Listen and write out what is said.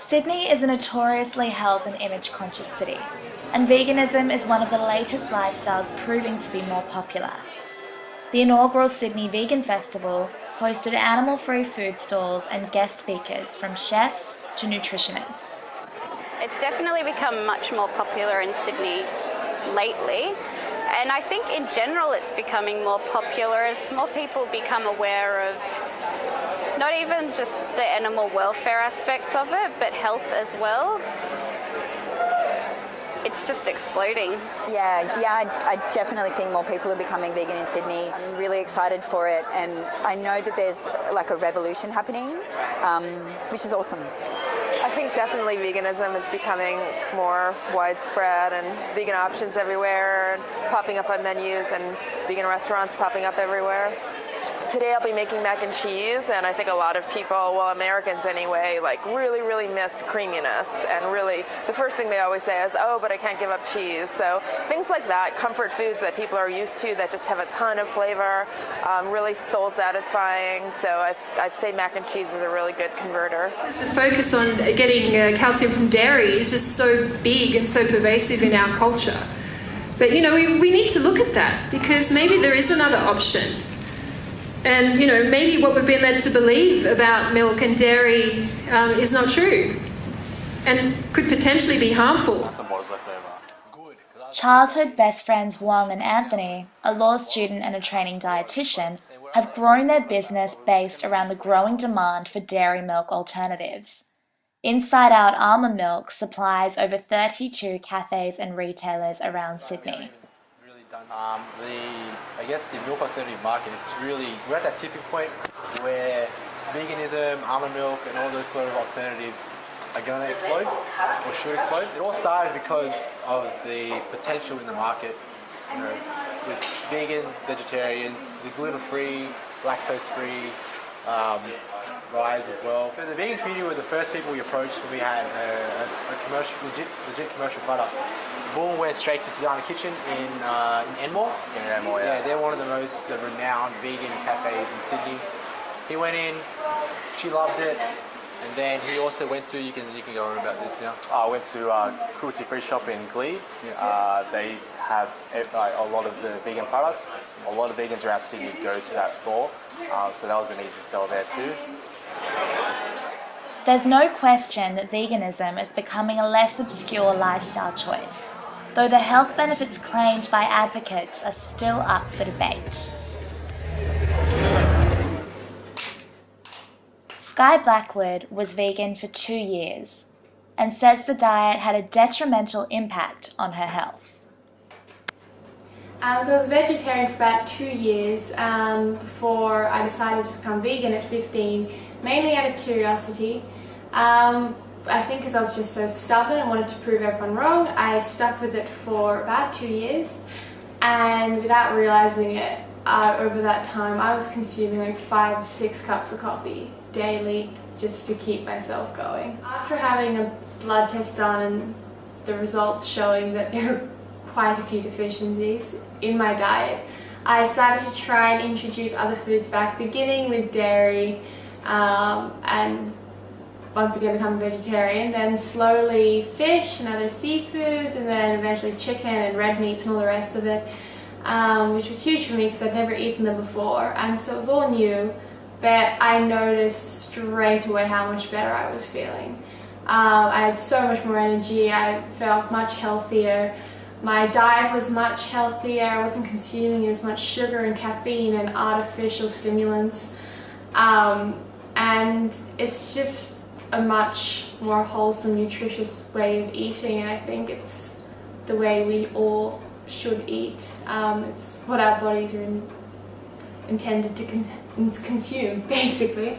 Sydney is a notoriously health and image conscious city, and veganism is one of the latest lifestyles proving to be more popular. The inaugural Sydney Vegan Festival hosted animal-free food stalls and guest speakers from chefs to nutritionists. It's definitely become much more popular in Sydney lately, and I think in general it's becoming more popular as more people become aware of not even just the animal welfare aspects of it, but health as well. It's just exploding. I definitely think more people are becoming vegan in Sydney. I'm really excited for it, and I know that there's like a revolution happening, which is awesome. I think definitely veganism is becoming more widespread, and vegan options everywhere, and popping up on menus, and vegan restaurants popping up everywhere. Today I'll be making mac and cheese, and I think a lot of people, well, Americans anyway, like really miss creaminess, and really the first thing they always say is, oh, but I can't give up cheese. So things like that, comfort foods that people are used to that just have a ton of flavor, really soul satisfying. So I'd say mac and cheese is a really good converter. The focus on getting calcium from dairy is just so big and so pervasive in our culture. But we need to look at that, because maybe there is another option. And, maybe what we've been led to believe about milk and dairy is not true and could potentially be harmful. Childhood best friends Wong and Anthony, a law student and a training dietitian, have grown their business based around the growing demand for dairy milk alternatives. Inside Out Almond Milk supplies over 32 cafes and retailers around Sydney. The milk alternative market is we're at that tipping point where veganism, almond milk, and all those sort of alternatives are going to explode, or should explode. It all started because of the potential in the market, with vegans, vegetarians, the gluten-free, lactose-free, rise as well. So the vegan community were the first people we approached when we had a legit commercial product. Boom went straight to Sedana Kitchen in Enmore. Yeah, they're one of the most renowned vegan cafes in Sydney. He went in, she loved it, and then he also went to, you can go on about this now. I went to Cruelty Free Shop in Glebe. They have a lot of the vegan products. A lot of vegans around Sydney go to that store, so that was an easy sell there too. There's no question that veganism is becoming a less obscure lifestyle choice, though the health benefits claimed by advocates are still up for debate. Sky Blackwood was vegan for 2 years and says the diet had a detrimental impact on her health. So I was a vegetarian for about 2 years before I decided to become vegan at 15, mainly out of curiosity. I think because I was just so stubborn and wanted to prove everyone wrong, I stuck with it for about 2 years, and without realizing it, over that time I was consuming like 5 or 6 cups of coffee daily just to keep myself going. After having a blood test done and the results showing that there were quite a few deficiencies in my diet, I started to try and introduce other foods back, beginning with dairy, and once again become a vegetarian, then slowly fish and other seafoods, and then eventually chicken and red meats and all the rest of it, which was huge for me because I'd never eaten them before, and so it was all new, but I noticed straight away how much better I was feeling. I had so much more energy, I felt much healthier, my diet was much healthier, I wasn't consuming as much sugar and caffeine and artificial stimulants, and it's just a much more wholesome, nutritious way of eating, and I think it's the way we all should eat. It's what our bodies are intended to consume, basically.